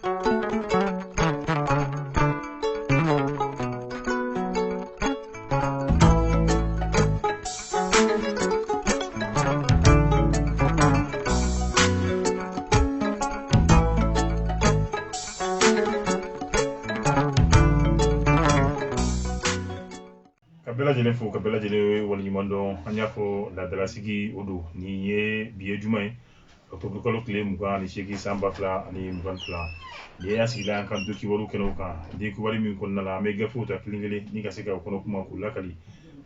Kabela jele fo kabela jele wali mando anya fo la dalasigi odo ni ye biye jumai octobre kolo kle muga ni sheki samba fla ani mugan fla ye asila kan doki walu keno kan de ko wali min konna la me gafo ta klingele ni ka seka kono kuma kula kali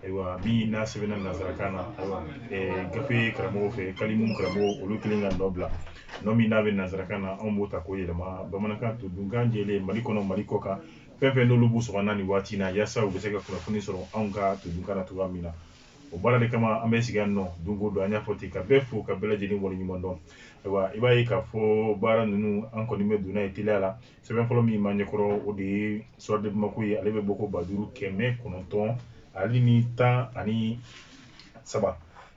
aywa bi na sebena na zarakana aywa gafe karamo fe kalimu karamo olu klinga nobla nomi na be na zarakana on bota ko yelema bamanaka to dungan jele malikono malikoka fɛn n'olu b'u sɔgɔna ni waati na yasa u bɛ se ka kunnafoni sɔrɔ anw ka tudunkan na cogoya min na o baara de kama an bɛ sigi yan nɔ don o don an y'a fɔ ten ka bɛɛ fo ka bɛɛ lajɛlen waleɲuman dɔn ayiwa i b'a ye k'a fɔ baara ninnu an kɔni bɛ donna ye teliya la sɛbɛn fɔlɔ min b'an ɲɛkɔrɔ o de ye soir de bamako ye ale bɛ bɔ ko 5,900 ale ni 13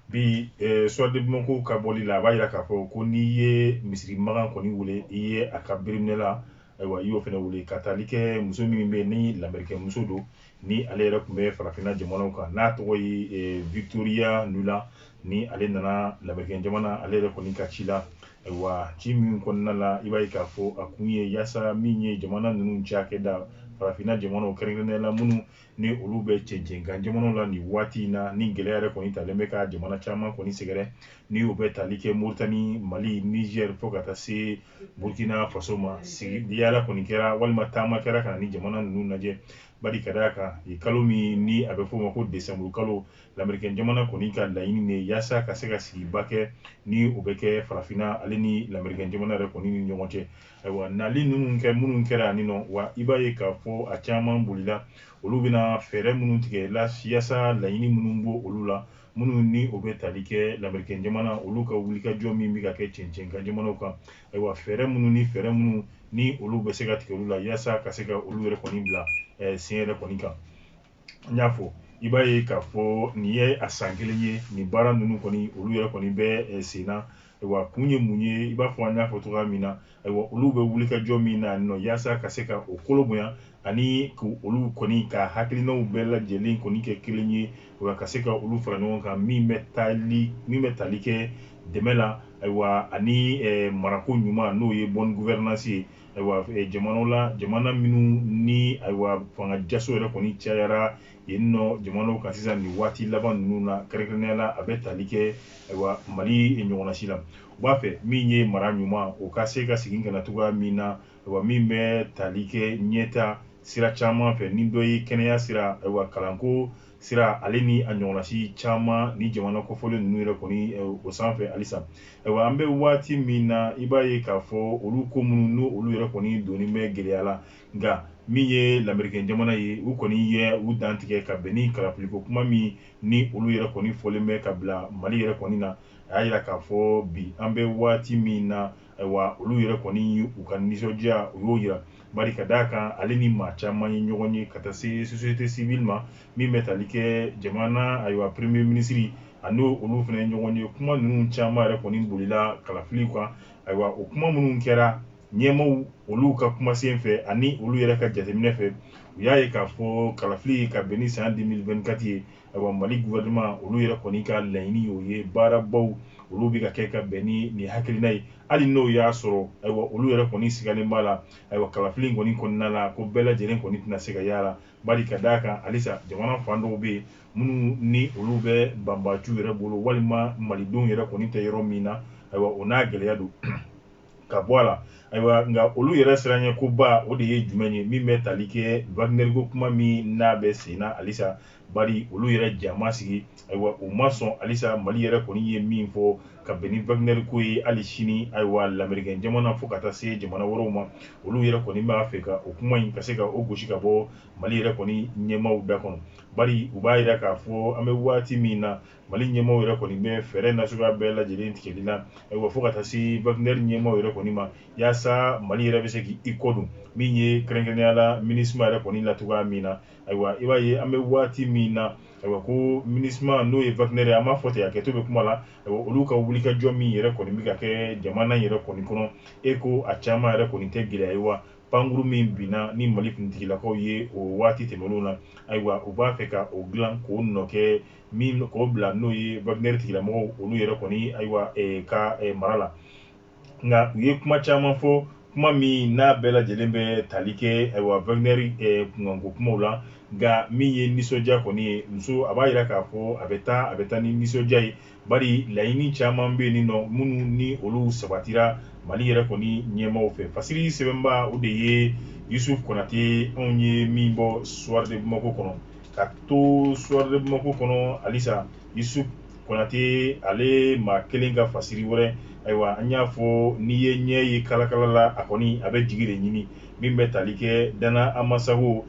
bi soir de bamako ka bɔli la a b'a jira k'a fɔ ko n'i ye misiri magan kɔni wele i ye a ka biriminɛ la ayiwa i y'o fana wele ka taali kɛ muso min bɛ yen ni lamɛrikɛ muso don ni ale yɛrɛ tun bɛ farafinna jamanaw kan n'a tɔgɔ ye Victoria Nula ni ale nana lamɛrikɛ jamana ale yɛrɛ kɔni ka ci la ayiwa ci min kɔnɔna la i b'a ye k'a fɔ a kun ye yaasa min ye jamana ninnu cakɛda farafinna jamanaw kɛrɛnkɛrɛnnenya la minnu ni olu bɛ cɛncɛnkan jamanaw la nin waati in na ni gɛlɛya yɛrɛ kɔni talen bɛ ka jamana caman kɔni sɛgɛrɛ ni o bɛ tali kɛ Mauritanie Mali Niger fo ka taa se Burkina Faso ma sigi yala kɔni kɛra walima taama kɛra ka na ni jamana ninnu lajɛ bari ka d'a kan kalo min ni a bɛ fɔ o ma ko décembre kalo lamɛrikɛn jamana kɔni ka laɲini de yaasa ka se ka sigiba kɛ ni o bɛ kɛ farafinna ale ni lamɛrikɛn jamana yɛrɛ kɔni ni ɲɔgɔn cɛ ayiwa nali ninnu kɛ minnu kɛra ani nɔ wa i b'a ye k'a fɔ a caman bolila olu bɛna fɛɛrɛ minnu tigɛ la yaasa laɲini minnu b'o olu la minnu ni o bɛ tali kɛ lamɛrikɛn jamana olu ka wulikajɔ min bɛ ka kɛ cɛncɛnkan jamanaw kan ayiwa fɛɛrɛ minnu ni olu bɛ se ka tigɛ olu la yaasa ka se ka olu yɛrɛ kɔni bila sen yɛrɛ kɔni kan n y'a fɔ i b'a ye k'a fɔ nin ye a san kelen ye nin baara ninnu kɔni olu yɛrɛ kɔni bɛ sen na ayiwa kun ye mun ye i b'a fɔ an y'a fɔ cogoya min na ayiwa olu bɛ wulikajɔ min na nɔ yaasa ka se ka o kolo bonya ani olu kɔni ka hakilinaw bɛɛ lajɛlen kɔni kɛ kelen ye wa ka se ka olu fara ɲɔgɔn kan min bɛ tali kɛ dɛmɛ la ayiwa ani marako ɲuman n'o ye bonne gouvernance ye ayiwa jamanaw la jamana minnu ni ayiwa fanga jaso yɛrɛ kɔni cayara yen nɔ jamanaw kan sisan nin waati laban ninnu na kɛrɛnkɛrɛnnenya la a bɛ tali kɛ ayiwa Mali ɲɔgɔnna si la u b'a fɛ min ye mara ɲuman o ka se ka segin ka na cogoya min na ayiwa min bɛ tali kɛ ɲɛta sira caman fɛ ni dɔ ye kɛnɛya sira ayiwa kalanko sira ale ni a ɲɔgɔnnasi caman ni jamana kɔfɔlen ninnu yɛrɛ kɔni o sanfɛ halisa ayiwa an bɛ waati min na i b'a ye k'a fɔ olu ko minnu n'o olu yɛrɛ kɔni donni bɛ gɛlɛya la nka min ye lamɛrikɛn jamana ye u kɔni ye u dantigɛ ka bɛn ni kalafiliko kuma min ni olu yɛrɛ kɔni fɔlen bɛ ka bila Mali yɛrɛ kɔni na a y'a jira k'a fɔ bi an bɛ waati min na ayiwa olu yɛrɛ kɔni u ka nisɔndiya u y'o jira bari ka d'a kan ale ni maa caman ye ɲɔgɔn ye ka taa se société civile ma min bɛ tali kɛ jamana ayiwa premier ministre a n'o olu fana ye ɲɔgɔn ye kuma ninnu caman yɛrɛ kɔni bolila kalafili kan ayiwa o kuma minnu kɛra ɲɛmaaw olu ka kumasen fɛ ani olu yɛrɛ ka jateminɛ fɛ u y'a ye k'a fɔ kalafili ka bɛn ni san 2024 ye ayiwa Mali gouvernement olu yɛrɛ kɔni ka laɲini y'o ye baarabaw olu bɛ ka kɛ ka bɛn ni nin hakilina ye hali n'o y'a sɔrɔ ayiwa olu yɛrɛ kɔni sigalen b'a la ayiwa kalafili in kɔni kɔnɔna la ko bɛɛ lajɛlen kɔni tɛna se ka y'a la bari ka d'a kan halisa jamana fan dɔw bɛ yen minnu ni olu bɛ banbaaciw yɛrɛ bolo walima malidenw yɛrɛ kɔni tɛ yɔrɔ min na ayiwa o n'a gɛlɛya don ka bɔ a la ayiwa nka olu yɛrɛ siranɲɛ ko ba o de ye jumɛn ye min bɛ tali kɛ Wagner ko kuma min n'a bɛ sen na halisa bari olu yɛrɛ jama sigi ayiwa u ma sɔn halisa Mali yɛrɛ kɔni ye min fɔ ka bɛn ni Wagner ko ye hali sini ayiwa lamɛrikɛn jamana fo ka taa se jamana wɛrɛw ma olu yɛrɛ kɔni b'a fɛ ka o kuma in ka se ka o gosi ka bɔ Mali yɛrɛ kɔni ɲɛmaaw da kɔnɔ bari u b'a jira k'a fɔ an bɛ waati min na Mali ɲɛmaaw yɛrɛ kɔni bɛ fɛɛrɛ nasuguya bɛɛ lajɛlen tigɛli la ayiwa fo ka taa se Wagner ɲɛmaaw yɛrɛ kɔni ma yaasa Mali yɛrɛ bɛ se k'i kɔ don min ye kɛrɛnkɛrɛnnenya la MINUSMA yɛrɛ kɔni la cogoya min na ayiwa i b'a ye an bɛ waati min min na ko ministre n'o ye Wagner ama fɔte a kɛto bɛ kuma la olu ka wuli ka jɔ min yɛrɛ kɔni bɛ ka kɛ jamana yɛrɛ kɔni kɔnɔ ko a caman yɛrɛ kɔni tɛ gɛlɛya ye wa pankuru min binna ni Mali kuntigilakaw ye o waati tɛmɛnenw na u b'a fɛ ka o dilan k'o nɔ kɛ min k'o bila n'o ye Wagner tigilamɔgɔw olu yɛrɛ kɔni ka mara la nka u ye kuma caman fɔ kuma min n'a bɛɛ lajɛlen bɛ tali kɛ Wagner kunkanko kumaw la nka min ye nisɔndiya kɔni ye muso a b'a yira k'a fɔ a bɛ taa ni nisɔndiya ye bari laɲini caman bɛ yen nɔ minnu ni olu sabatira Mali yɛrɛ kɔni ɲɛmaaw fɛ fasiri sɛbɛnba o de ye Yusuf Konate anw ye min bɔ Soir de Bamako kɔnɔ ka to Soir de Bamako kɔnɔ halisa Yusuf Konate ale maa kelen ka fasiri wɛrɛ an y'a fɔ n'i ye ɲɛ ye kalakala la a kɔni a bɛ jigi de ɲini min bɛ tali kɛ Dana Amasago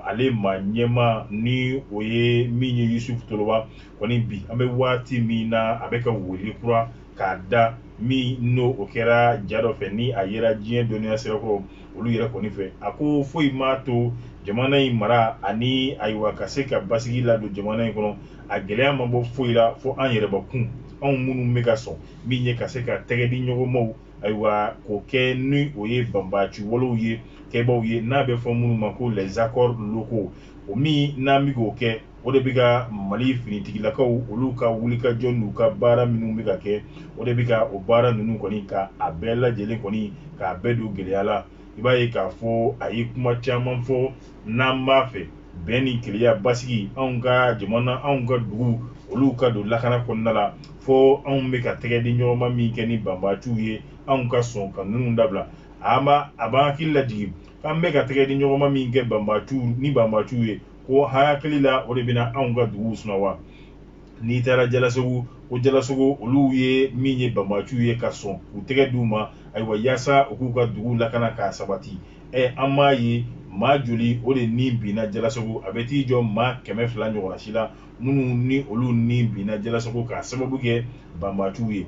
ale maa ɲɛma ni o ye min ye Yusuf Toloba kɔni bi an bɛ waati min na a bɛ ka wuli kura k'a da min n'o o kɛra ja dɔ fɛ ni a yera diɲɛ dɔnniya sirakɔrɔ olu yɛrɛ kɔni fɛ a ko foyi m'a to jamana in mara ani ka se ka basigi ladon jamana in kɔnɔ a gɛlɛya ma bɔ foyi la fo an yɛrɛbakun anw minnu bɛ ka sɔn min ye ka se ka tɛgɛ di ɲɔgɔnmaw k'o kɛ ni o ye banbaaci walew ye kɛbaaw ye n'a bɛ fɔ minnu ma ko les accords locaux o min n'an bɛ k'o kɛ o de bɛ ka Mali finitigilakaw olu ka wulikajɔ n'u ka baara minnu bɛ ka kɛ o de bɛ ka o baara ninnu kɔni ka a bɛɛ lajɛlen kɔni k'a bɛɛ don gɛlɛya la i b'a ye k'a fɔ a ye kuma caman fɔ n'an b'a fɛ bɛn ni keleya basigi anw ka jamana anw ka dugu olu ka don lakana kɔnɔna la fo anw bɛ ka tɛgɛ di ɲɔgɔn ma min kɛ ni banbaaciw ye anw ka sɔn ka ninnu dabila a b'an hakili lajigin k'an bɛ ka tɛgɛ di ɲɔgɔn ma min kɛ banbaaciw ye ko hakili la o de bɛna anw ka duguw sunawa n'i taara Jalasogo ko Jalasogo olu ye min ye banbaaciw ye ka sɔn k'u tɛgɛ d'u ma yaasa u k'u ka dugu lakana k'a sabati an m'a ye maa joli o de ni binna Jalasogo a bɛ t'i jɔ maa 200 ɲɔgɔnna si la minnu ni olu ni binna Jalasogo k'a sababu kɛ banbaaciw ye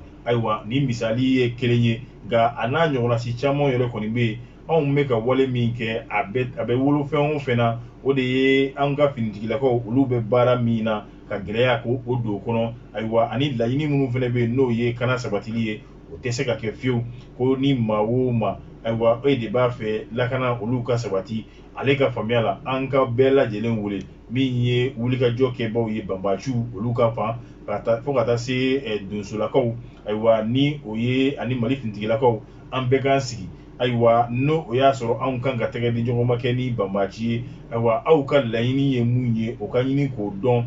ni misali ye kelen ye nka a n'a ɲɔgɔnna si caman yɛrɛ kɔni bɛ yen anw bɛ ka wale min kɛ a bɛ wolo fɛn o fɛn na o de ye an ka finitigilakaw olu bɛ baara min na ka gɛlɛya ko o don kɔnɔ ani laɲini minnu fana bɛ yen n'o ye kana sabatili ye o tɛ se ka kɛ fiyewu ko ni maa o maa de b'a fɛ lakana olu ka sabati ale ka faamuya la an ka bɛɛ lajɛlen wele min ye wulikajɔ kɛbaaw ye banbaaciw olu ka fan fo ka taa se donsolakaw ni o ye ani Mali finitigilakaw an bɛɛ k'an sigi n'o o y'a sɔrɔ anw kan ka tɛgɛ di ɲɔgɔn ma kɛ ni banbaaci ye aw ka laɲini ye mun ye o ka ɲini k'o dɔn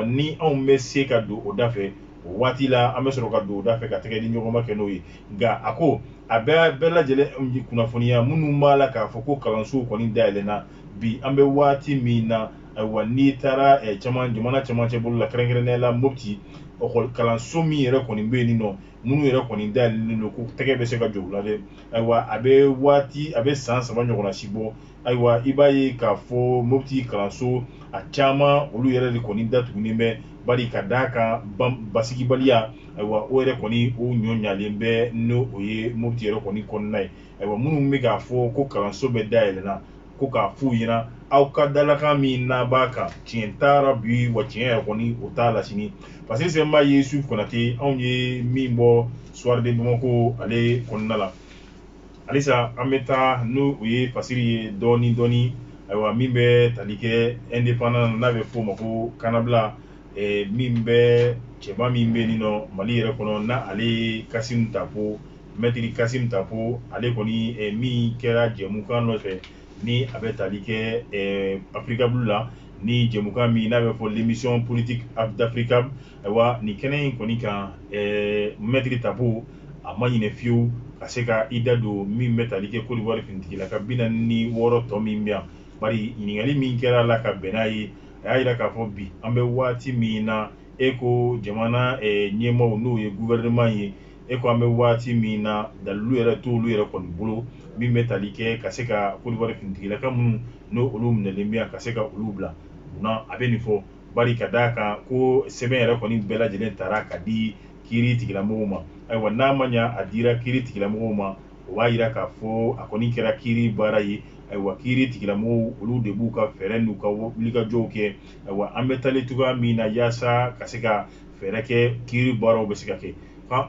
ni anw bɛ se ka don o da fɛ o waati la an bɛ sɔrɔ ka don o da fɛ ka tɛgɛ di ɲɔgɔn ma kɛ n'o ye nka a ko a bɛɛ lajɛlen kunnafoniya minnu b'a la k'a fɔ ko kalansow kɔni dayɛlɛnna bi an bɛ waati min na n'i taara jamana cɛmancɛ bolo la kɛrɛnkɛrɛnnenya la Mopti kalanso min yɛrɛ kɔni bɛ yen nɔ minnu yɛrɛ kɔni dayɛlɛnnen don ko tɛgɛ bɛ se ka jɔ u la dɛ a bɛ san 3 ɲɔgɔnna si bɔ i b'a ye k'a fɔ Mopti kalanso a caman olu yɛrɛ de kɔni datugunen bɛ bari ka d'a kan basigibaliya o yɛrɛ kɔni o ɲɔɲalen bɛ n'o o ye Mopti yɛrɛ kɔni kɔnɔna ye minnu bɛ k'a fɔ ko kalanso bɛ dayɛlɛnna ko k'a f'u ɲɛna aw ka dalakan min n'a b'a kan tiɲɛ taara bi wa tiɲɛ yɛrɛ kɔni o t'a la sini parce que sɛbɛnba ye Yusuf Konate anw ye min bɔ Soir de Bamako ale kɔnɔna la halisa an bɛ taa n'o o ye fasiri ye dɔɔni min bɛ tali kɛ indépendant n'a bɛ f'o ma ko kanabila min bɛ cɛba min bɛ yen nɔ Mali yɛrɛ kɔnɔ na ale Kasimu Tapo Maître Kasimu Tapo ale kɔni min kɛra jɛmukan nɔfɛ ni a bɛ tali kɛ Afrika Bulu la ni jɛmukan min n'a bɛ fɔ l'émission politique d'Africa nin kɛnɛ in kɔni kan Maître Tapo a ma ɲinɛ fiyewu ka se ka i da don min bɛ tali kɛ Côte d'Ivoire finitigilaka 46 tɔ min bɛ yan bari ɲininkali min kɛra la ka bɛn n'a ye a y'a jira k'a fɔ bi an bɛ waati min na ko jamana ɲɛmaaw n'o ye gouvernement ye ko an bɛ waati min na dalilu yɛrɛ t'olu yɛrɛ kɔni bolo min bɛ tali kɛ ka se ka Côte d'Ivoire finitigilaka minnu n'o olu minɛlen bɛ yan ka se ka olu bila munna a bɛ nin fɔ bari ka d'a kan ko sɛbɛn yɛrɛ kɔni bɛɛ lajɛlen taara ka di kiiri tigilamɔgɔw ma n'a ma ɲɛ a dira kiiri tigilamɔgɔw ma o b'a yira k'a fɔ a kɔni kɛra kiiri baara ye ayiwa kiiri tigilamɔgɔw olu de b'u ka fɛɛrɛ n'u ka wulikajɔw kɛ ayiwa an bɛ taalen cogoya min na yaasa ka se ka fɛɛrɛ kɛ kiiri baaraw bɛ se ka kɛ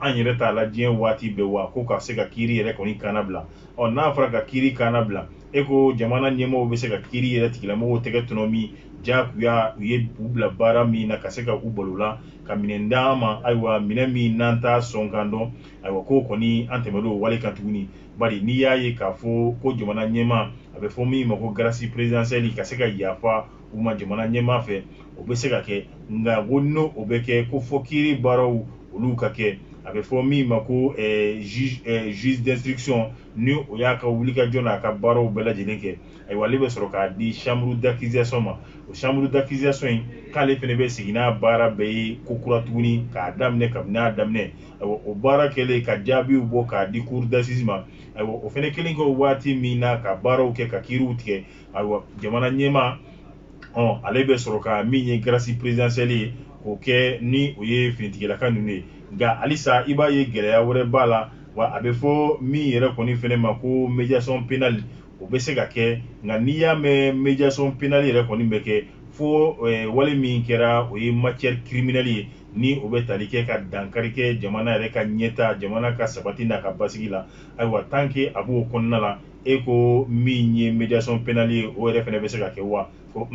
an yɛrɛ t'a la diɲɛ waati bɛɛ wa ko ka se ka kiiri yɛrɛ kɔni kana bila n'a fɔra ka kiiri kana bila e ko jamana ɲɛmɔgɔw bɛ se ka kiiri yɛrɛ tigilamɔgɔw tɛgɛ tɔnɔ min jagoya u ye u bila baara min na ka se ka u balo la ka minɛn d'an ma ayiwa minɛn min n'an t'a sɔn k'an dɔn ayiwa k'o kɔni an tɛmɛr'o wale kan tuguni bari n'i y'a ye k'a fɔ ko jamana ɲɛmaa a bɛ fɔ min ma ko grâce présidentielle ka se ka yafa u ma jamana ɲɛmaa fɛ o bɛ se ka kɛ nka ko n'o o bɛ kɛ ko fɔ kiiri baaraw olu ka kɛ a bɛ fɔ min ma ko juge d'instruction ni o y'a ka wulikajɔ n'a ka baaraw bɛɛ lajɛlen kɛ ayiwa ale bɛ sɔrɔ k'a di chambre d'accusation ma o chambre d'accusation in k'ale fɛnɛ bɛ sigi n'a baara bɛɛ ye ko kura tuguni k'a daminɛ kabini a daminɛ ayiwa o baara kɛlen ka jaabiw bɔ k'a di cour d'assises ma ayiwa o fɛnɛ kelen kɛ waati min na ka baaraw kɛ ka kiiriw tigɛ ayiwa jamana ɲɛmaa ale bɛ sɔrɔ ka min ye grâce présidentielle ye k'o kɛ ni o ye finitigilaka ninnu ye nka halisa i b'a ye gɛlɛya wɛrɛ b'a la wa a bɛ fɔ min yɛrɛ kɔni fɛnɛ ma ko médiation pénale o bɛ se ka kɛ nka n'i y'a mɛn médiation pénale yɛrɛ kɔni bɛ kɛ fo wale min kɛra o ye matière criminelle ye ni o bɛ tali kɛ ka dankari kɛ jamana yɛrɛ ka ɲɛta jamana ka sabati n'a ka basigi la ayiwa tant que a b'o kɔnɔna la e ko min ye médiation pénale ye o yɛrɛ fɛnɛ bɛ se ka kɛ wa ko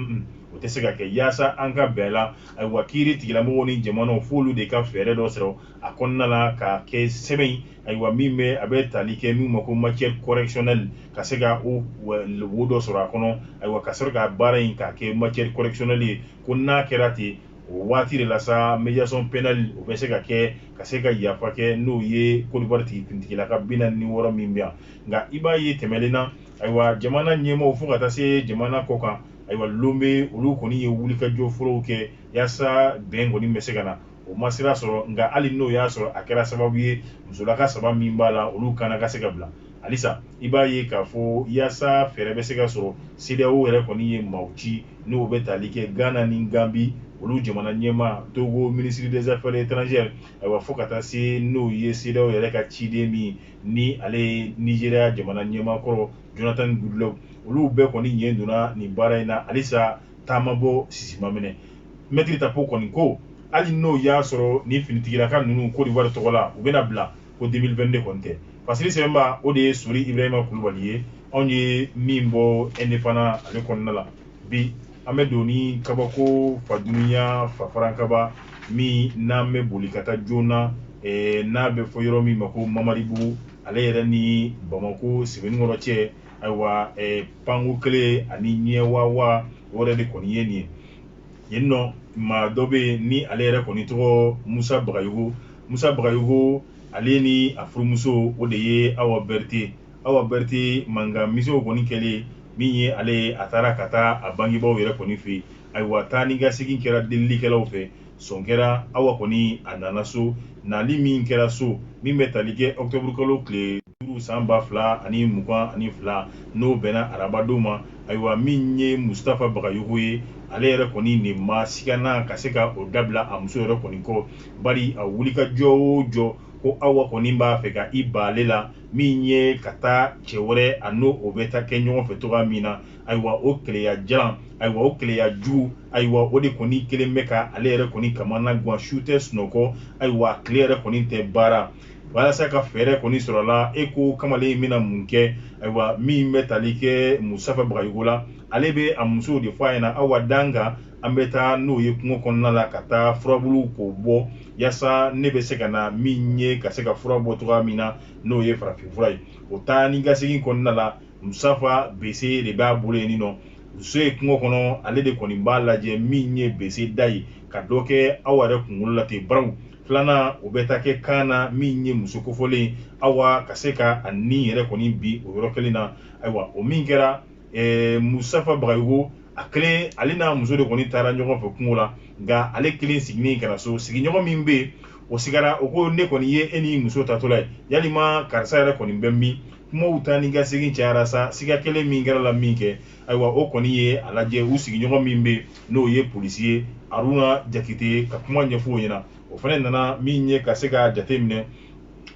o tɛ se ka kɛ yaasa an ka bɛn la ayiwa kiiri tigilamɔgɔw ni jamanaw f'olu de ka fɛɛrɛ dɔ sɔrɔ a kɔnɔna la ka kɛ sɛbɛn ayiwa min bɛ a bɛ tali kɛ min ma ko matière correctionnelle ka se ka o wo dɔ sɔrɔ a kɔnɔ ayiwa ka sɔrɔ ka baara in k'a kɛ matière correctionnelle ye ko n'a kɛra ten o waati de la sa médiation pénale o bɛ se ka kɛ ka se ka yafa kɛ n'o ye Côte d'Ivoire finitigilaka 46 min bɛ yan nka i b'a ye tɛmɛlen na ayiwa jamana ɲɛmɔgɔw fo ka taa se jamana kɔ kan ayiwa lombe olu kɔni ye wulikajɔ fɔlɔw kɛ yaasa bɛn kɔni bɛ se ka na o ma sira sɔrɔ nka hali n'o y'a sɔrɔ a kɛra sababu ye musolaka saba min b'a la olu kana ka se ka bila halisa i b'a ye k'a fɔ yaasa fɛɛrɛ bɛ se ka sɔrɔ CEDEAO yɛrɛ kɔni ye maaw ci n'o bɛ tali kɛ Ghana ni Gambie olu jamana ɲɛmaa Togo ministre des affaires étrangères ayiwa fo ka taa se n'o ye CEDEAO yɛrɛ ka ciden min ni ale ye Nigeria jamana ɲɛmaa kɔrɔ Jonathan Goodluck olu bɛɛ kɔni ɲɛ donna nin baara in na halisa taama bɔ sisima minɛ mɛtiri tapo kɔni ko hali n'o y'a sɔrɔ ni finitigilaka ninnu Côte d'Ivoire tɔgɔ la u bɛna bila ko 2022 kɔni tɛ Fasili Sɛbɛnba o de ye Sori Ibrahima Kulubali ye anw ye min bɔ NFana ale kɔnɔna la bi an bɛ don ni kabako fadunuya fafarankaba min n'an bɛ boli ka taa joona n'a bɛ fɔ yɔrɔ min ma ko Mamaribugu ale yɛrɛ ni Bamako Sɛbɛnnikɔrɔ cɛ ayiwa panko kelen ani ɲɛwawa o yɛrɛ de kɔni ye nin ye yen nɔ maa dɔ bɛ yen ni ale yɛrɛ kɔni tɔgɔ Musa Bagayogo ale ni a furumuso o de ye Awa Berete mankan misew kɔni kɛlen min ye ale a taara ka taa a bangebaaw yɛrɛ kɔni fɛ yen ayiwa taa ni ka segin kɛra delilikɛlaw fɛ sɔn kɛra Awa kɔni a nana so nali min kɛra so min bɛ tali kɛ octobre kalo tile 5 san 2022 n'o bɛnna arabadon ma ayiwa min ye Mustafa Bagayogo ye ale yɛrɛ kɔni nin ma sigana ka se ka o dabila a muso yɛrɛ kɔni kɔ bari a wulikajɔ o jɔ ko Awa kɔni b'a fɛ ka i ba ale la min ye ka taa cɛ wɛrɛ a n'o o bɛ taa kɛ ɲɔgɔn fɛ togoya min na ayiwa o keleya jalan ayiwa o keleya jugu ayiwa o de kɔni kelen bɛ ka ale yɛrɛ kɔni kamana gan su tɛ sunɔgɔ ayiwa tile yɛrɛ kɔni tɛ baara walasa ka fɛɛrɛ kɔni sɔrɔ la e ko kamalen in bɛna mun kɛ ayiwa min bɛ tali kɛ Musafa Bagayogo la ale bɛ a musow de fɔ a ɲɛna Awa danga an bɛ taa n'o ye kungo kɔnɔna la ka taa furabulu k'o bɔ yaasa ne bɛ se ka na min ye ka se ka fura bɔ cogoya min na n'o ye farafinfura ye o taa ni ka segin kɔnɔna la Musafa bese de b'a bolo yen nɔ muso ye kungo kɔnɔ ale de kɔni b'a lajɛ min ye bese da ye ka dɔ kɛ Awa yɛrɛ kunkolo la ten baraw filanan o bɛ taa kɛ kan na min ye muso kofɔlen Awa ka se ka a ni yɛrɛ kɔni bi o yɔrɔ kelen na ayiwa o min kɛra Musafa Bagayogo a kelen ale n'a muso de kɔni taara ɲɔgɔn fɛ kungo la nka ale kelen sigilen kɛra so sigiɲɔgɔn min bɛ yen o sigara o ko ne kɔni ye e ni muso tatɔla ye yalima karisa yɛrɛ kɔni bɛ min kumaw taa ni ka segin cayara sa siga kelen min kɛra la min kɛ ayiwa o kɔni ye a lajɛ u sigiɲɔgɔn min bɛ n'o ye polisi ye Aruna Jakite ka kuma ɲɛfɔ o ɲɛna o fana nana min ye ka se ka jate minɛ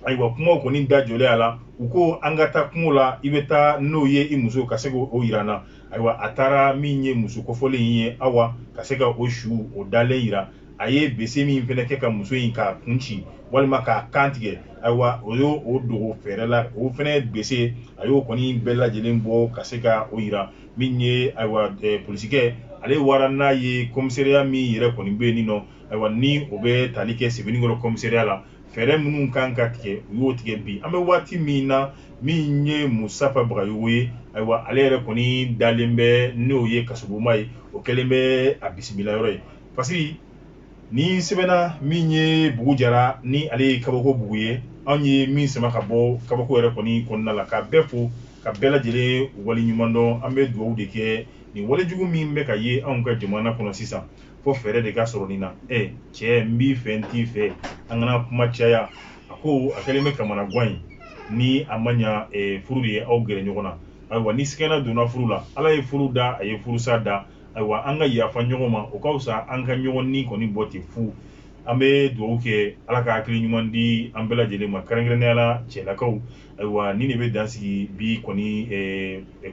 ayiwa kuma kɔni da jɔlen a la u ko an ka taa kungo la I bɛ taa n'o ye I muso ka se k'o yira n na ayiwa a taara min ye muso kɔfɔlen in ye Awa ka se ka o su o dalen yira a ye bese min fɛnɛ kɛ ka muso in ka kun ci walima k'a kan tigɛ ayiwa o y'o o dogo fɛɛrɛ la o fɛnɛ bese a y'o kɔni bɛɛ lajɛlen bɔ ka se ka o yira min ye ayiwa polisikɛ ale wara n'a ye komisariya min yɛrɛ kɔni bɛ yen nɔ ayiwa ni o bɛ tali kɛ Sebenikɔrɔ komisariya la fɛɛrɛ minnu kan ka tigɛ u y'o tigɛ bi an bɛ waati min na min ye Musafa Bagayogo ye ayiwa ale yɛrɛ kɔni dalen bɛ n'o ye kasobonba ye o kɛlen bɛ a bisimila yɔrɔ ye parce ni sɛbɛnna min ye Bugu Jara ni ale ye kabako Bugu ye anw ye min sama ka bɔ kabako yɛrɛ kɔni kɔnɔna la ka bɛɛ fo ka bɛɛ lajɛlen waleɲuman dɔn an bɛ dugawu de kɛ nin walejugu min bɛ ka ye anw ka jamana kɔnɔ sisan fo fɛɛrɛ de ka sɔrɔ nin na cɛ n b'i fɛ n t'i fɛ an kana kuma caya a ko a kɛlen bɛ kamana gan ye ni a ma ɲa furu de ye aw gɛrɛ ɲɔgɔn na ayiwa ni sigana donna furu la Ala ye furu da a ye furusa da ayiwa an ka yafa ɲɔgɔn ma o ka fisa an ka ɲɔgɔn ni kɔni bɔ ten fu an bɛ dugawu kɛ Ala ka hakili ɲuman di an bɛɛ lajɛlen ma kɛrɛnkɛrɛnnenya la cɛlakaw ayiwa ni de bɛ dansigi bi kɔni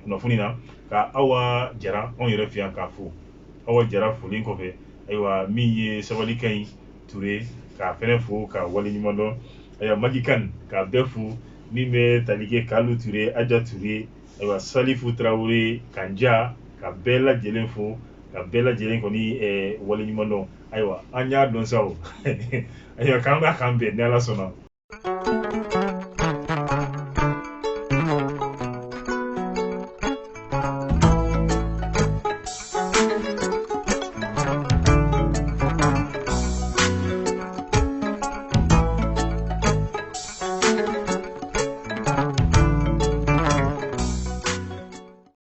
kunnafoni na ka Awa Jara anw yɛrɛ fɛ yan k'a fo Awa Jara folen kɔfɛ ayiwa min ye sabalikaɲi Ture k'a fɛnɛ fo ka waleɲuman dɔn ayiwa Majikan k'a bɛɛ fo min bɛ tali kɛ Kalu Ture Aja Ture ayiwa Salifu Tarawele Kanja ka bɛɛ lajɛlen fo ka bɛɛ lajɛlen kɔni waleɲuman dɔn ayiwa an y'a dɔn sa o ayiwa k'an b'a kan bɛn ni Ala sɔnna